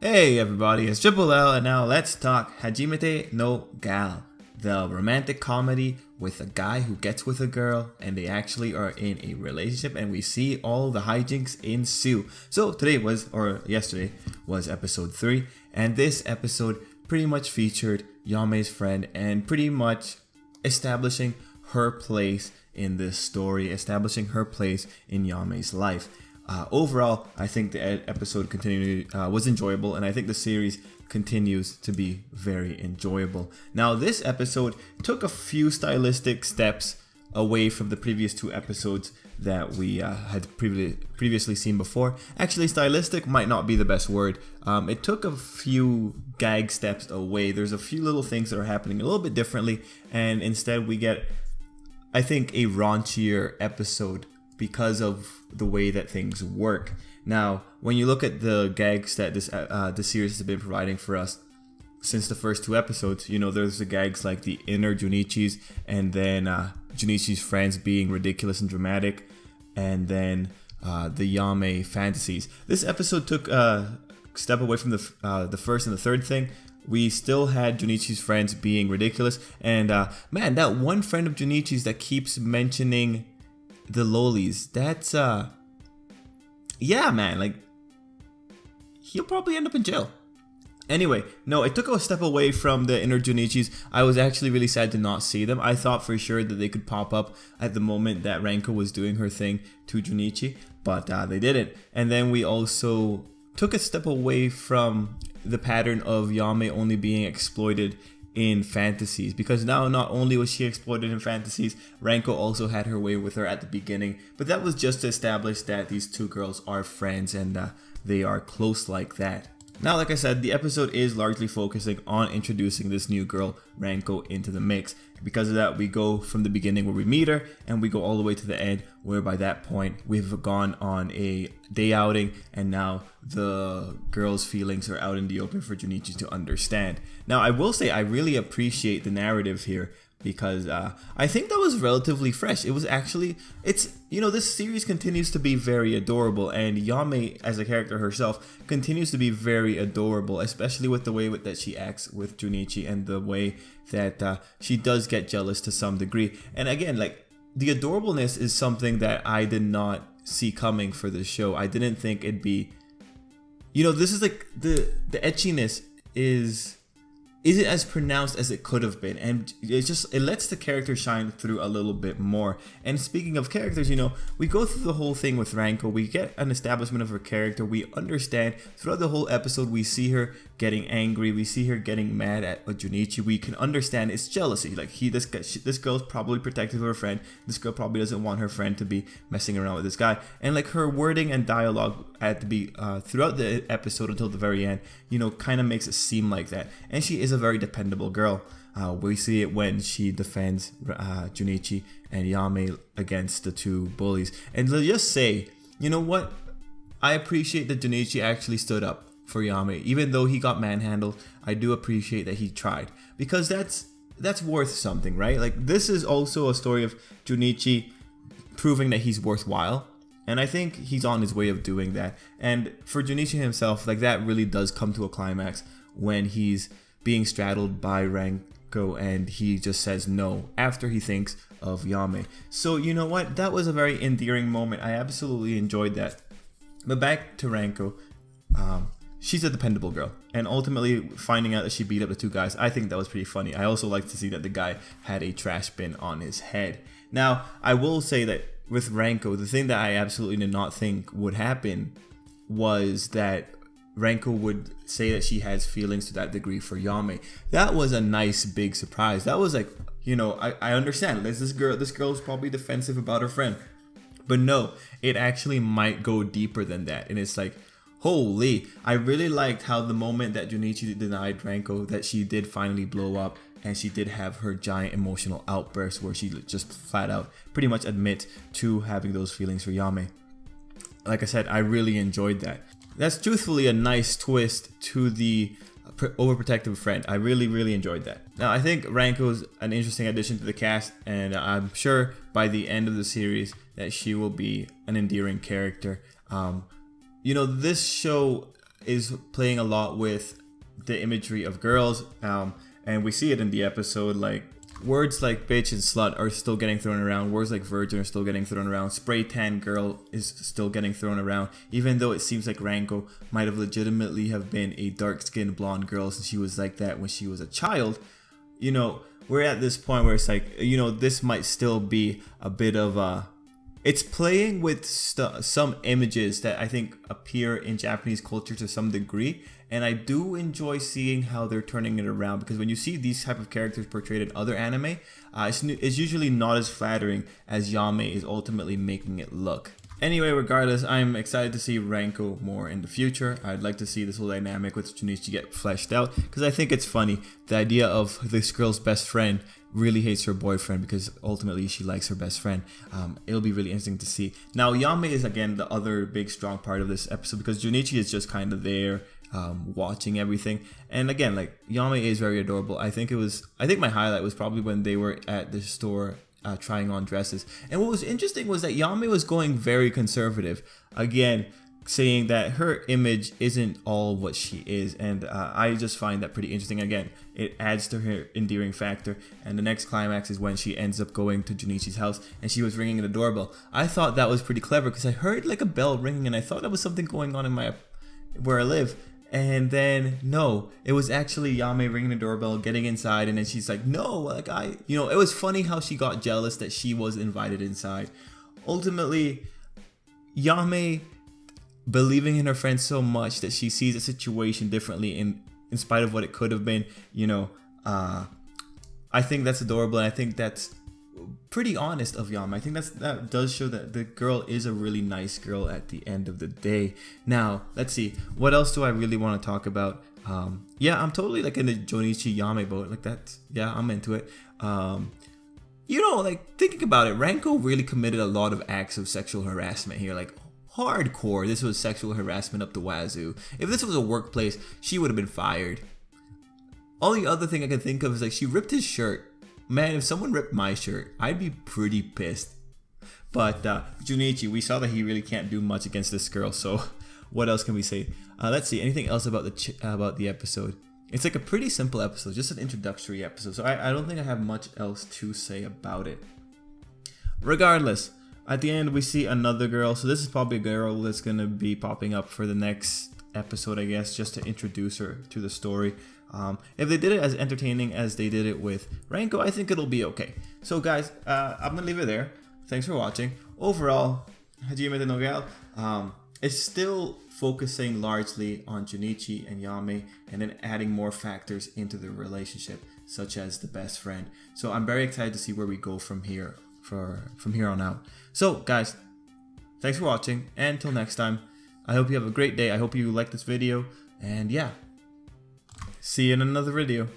Hey everybody, it's Tripl-L and now let's talk Hajimete no Gal, the romantic comedy with a guy who gets with a girl and they actually are in a relationship and we see all the hijinks ensue. So yesterday was episode 3 and this episode pretty much featured Yame's friend and pretty much establishing her place in this story, establishing her place in Yame's life. Overall, I think the episode was enjoyable, and I think the series continues to be very enjoyable. Now, this episode took a few stylistic steps away from the previous 2 episodes that we had previously seen before. Actually, stylistic might not be the best word. It took a few gag steps away. There's a few little things that are happening a little bit differently, and instead we get, I think, a raunchier episode because of the way that things work. Now, when you look at the gags that this series has been providing for us since the first 2 episodes, you know, there's the gags like the inner Junichis and then Junichi's friends being ridiculous and dramatic, and then the Yame fantasies. This episode took a step away from the first and the third thing. We still had Junichi's friends being ridiculous, and man, that one friend of Junichi's that keeps mentioning the lolis, that's yeah, man, like, he'll probably end up in jail. Anyway, no, it took a step away from the inner Junichis. I was actually really sad to not see them. I thought for sure that they could pop up at the moment that Ranko was doing her thing to Junichi, but they didn't. And then we also took a step away from the pattern of Yame only being exploited in fantasies, because now not only was she exploited in fantasies, Ranko also had her way with her at the beginning, but that was just to establish that these 2 girls are friends and they are close like that. Now, like I said, the episode is largely focusing on introducing this new girl, Ranko, into the mix. Because of that, we go from the beginning where we meet her and we go all the way to the end, where by that point we've gone on a day outing and now the girls' feelings are out in the open for Junichi to understand. Now, I will say I really appreciate the narrative here, because I think that was relatively fresh. It was actually, this series continues to be very adorable, and Yame as a character herself continues to be very adorable, especially with the way that she acts with Junichi and the way that she does get jealous to some degree. And again, like, the adorableness is something that I did not see coming for this show. I didn't think it'd be, this is like the etchiness isn't as pronounced as it could have been, and it lets the character shine through a little bit more. And speaking of characters, we go through the whole thing with Ranko, we get an establishment of her character, we understand throughout the whole episode, we see her getting angry, we see her getting mad at Junichi, we can understand it's jealousy, like this girl's probably protective of her friend, this girl probably doesn't want her friend to be messing around with this guy, and like her wording and dialogue throughout the episode until the very end, kind of makes it seem like that, and she is a very dependable girl. We see it when she defends Junichi and Yame against the 2 bullies. And let's just say, you know what? I appreciate that Junichi actually stood up for Yame. Even though he got manhandled, I do appreciate that he tried. Because that's worth something, right? Like, this is also a story of Junichi proving that he's worthwhile. And I think he's on his way of doing that. And for Junichi himself, like, that really does come to a climax when he's being straddled by Ranko and he just says no after he thinks of Yame. So you know what? That was a very endearing moment. I absolutely enjoyed that. But back to Ranko. She's a dependable girl. And ultimately finding out that she beat up the 2 guys, I think that was pretty funny. I also like to see that the guy had a trash bin on his head. Now, I will say that with Ranko, the thing that I absolutely did not think would happen was that Ranko would say that she has feelings to that degree for Yame. That was a nice big surprise. That was like, I understand. This girl's probably defensive about her friend. But no, it actually might go deeper than that. And it's like, holy, I really liked how the moment that Junichi denied Ranko, that she did finally blow up and she did have her giant emotional outburst where she just flat out pretty much admit to having those feelings for Yame. Like I said, I really enjoyed that. That's truthfully a nice twist to the overprotective friend. I really, really enjoyed that. Now, I think Ranko's an interesting addition to the cast, and I'm sure by the end of the series that she will be an endearing character. This show is playing a lot with the imagery of girls, and we see it in the episode. Like words like bitch and slut are still getting thrown around. Words like virgin are still getting thrown around. Spray tan girl is still getting thrown around, even though it seems like Ranko might have legitimately have been a dark-skinned blonde girl since she was like that when she was a child. You know, we're at this point where it's like, you know, this might still be a bit of a... It's playing with some images that I think appear in Japanese culture to some degree, and I do enjoy seeing how they're turning it around, because when you see these type of characters portrayed in other anime, it's usually not as flattering as Yame is ultimately making it look. Anyway, regardless, I'm excited to see Ranko more in the future. I'd like to see this whole dynamic with Junichi get fleshed out, because I think it's funny. The idea of this girl's best friend really hates her boyfriend because ultimately she likes her best friend. It'll be really interesting to see. Now, Yame is again the other big strong part of this episode, because Junichi is just kind of there watching everything. And again, like, Yame is very adorable. I think my highlight was probably when they were at the store trying on dresses. And what was interesting was that Yame was going very conservative, again saying that her image isn't all what she is, and I just find that pretty interesting. Again, it adds to her endearing factor. And the next climax is when she ends up going to Junichi's house and she was ringing the doorbell. I thought that was pretty clever because I heard like a bell ringing and I thought that was something going on in where I live. And then no, it was actually Yame ringing the doorbell, getting inside, and then she's like, no, like it was funny how she got jealous that she was invited inside. Ultimately, Yame believing in her friend so much that she sees a situation differently in spite of what it could have been, I think that's adorable, and I think that's pretty honest of Yame. I think that does show that the girl is a really nice girl at the end of the day. Now, let's see. What else do I really want to talk about? Yeah, I'm totally like in the Jonichi Yame boat. Like that's, yeah, I'm into it. Like thinking about it, Ranko really committed a lot of acts of sexual harassment here. Like hardcore. This was sexual harassment up the wazoo. If this was a workplace, she would have been fired. Only other thing I can think of is like she ripped his shirt. Man, if someone ripped my shirt, I'd be pretty pissed. But Junichi, we saw that he really can't do much against this girl, so what else can we say? Let's see, anything else about the episode? It's like a pretty simple episode, just an introductory episode, so I don't think I have much else to say about it. Regardless, at the end we see another girl, so this is probably a girl that's going to be popping up for the next episode, I guess, just to introduce her to the story. If they did it as entertaining as they did it with Ranko, I think it'll be okay. So guys, I'm gonna leave it there. Thanks for watching. Overall, Hajimete no Gal is still focusing largely on Junichi and Yame, and then adding more factors into the relationship, such as the best friend. So I'm very excited to see where we go from here on out. So guys, thanks for watching, and until next time, I hope you have a great day. I hope you like this video, and yeah, see you in another video.